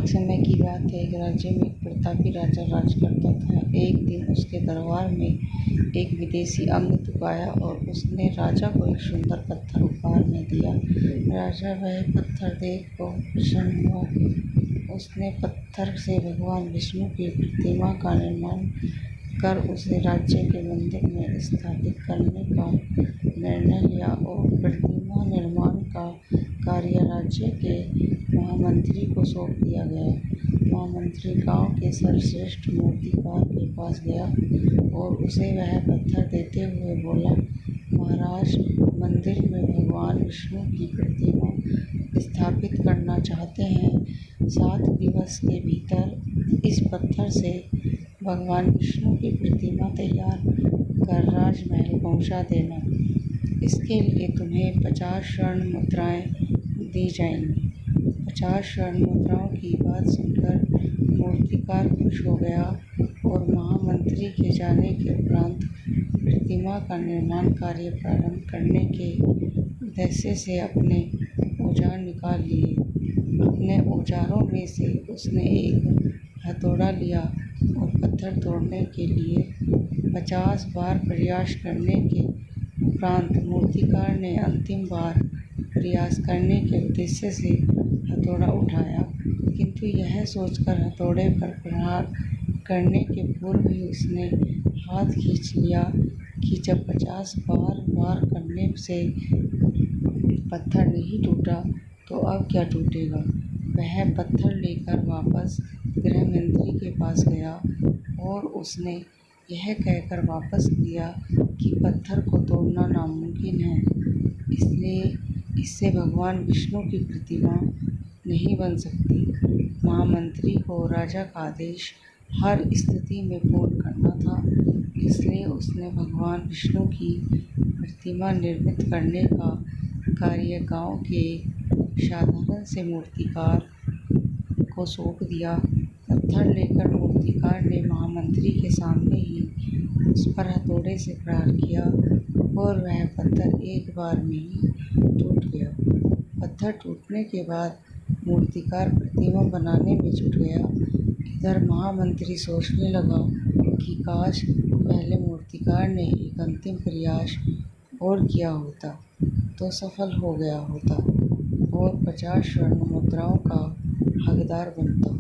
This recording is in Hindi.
एक समय की बात है। एक राज्य में एक प्रतापी राजा राज करता था। एक दिन उसके दरबार में एक विदेशी अमृत आया और उसने राजा को एक सुंदर पत्थर उपहार में दिया। राजा वह पत्थर देख बहुत प्रसन्न हुआ। उसने पत्थर से भगवान विष्णु की प्रतिमा का निर्माण कर उसे राज्य के मंदिर में स्थापित करने का निर्णय लिया और प्रतिमा निर्माण का कार्य राज्य के महामंत्री को सौंप दिया गया। महामंत्री गांव के सर्वश्रेष्ठ मूर्तिकार के पास गया और उसे वह पत्थर देते हुए बोला, महाराज, मंदिर में भगवान विष्णु की प्रतिमा स्थापित करना चाहते हैं। 7 दिवस के भीतर इस पत्थर से भगवान विष्णु की प्रतिमा तैयार कर राजमहल पहुंचा देना। इसके लिए तुम्हें 50 स्वर्ण मुद्राएं दी जाएंगी। 50 स्वर्ण मुद्राओं की बात सुनकर मूर्तिकार खुश हो गया और महामंत्री के जाने के उपरांत प्रतिमा का निर्माण कार्य प्रारंभ करने के उद्देश्य से अपने औजार निकाल लिए। अपने औजारों में से उसने एक हथौड़ा लिया और पत्थर तोड़ने के लिए 50 बार प्रयास करने के उपरांत मूर्तिकार ने अंतिम बार प्रयास करने के उद्देश्य से हथौड़ा उठाया, किंतु यह सोचकर हथौड़े पर प्रहार करने के पूर्व ही उसने हाथ खींच लिया कि जब 50 बार वार करने से पत्थर नहीं टूटा तो अब क्या टूटेगा। वह पत्थर लेकर वापस गृह मंत्री के पास गया और उसने यह कहकर वापस दिया कि पत्थर को तोड़ना नामुमकिन है, इसलिए इससे भगवान विष्णु की प्रतिमा नहीं बन सकती। महामंत्री को राजा का आदेश हर स्थिति में पूर्ण करना था, इसलिए उसने भगवान विष्णु की प्रतिमा निर्मित करने का कार्य गांव के साधारण से मूर्तिकार को सौंप दिया। पत्थर लेकर मूर्तिकार ने महामंत्री के सामने ही उस पर हथौड़े से प्रहार किया और वह पत्थर एक बार में ही टूट गया। पत्थर टूटने के बाद मूर्तिकार प्रतिमा बनाने में जुट गया। इधर महामंत्री सोचने लगा कि काश पहले मूर्तिकार ने एक अंतिम प्रयास और किया होता तो सफल हो गया होता और 50 स्वर्ण मुद्राओं का हकदार बनता।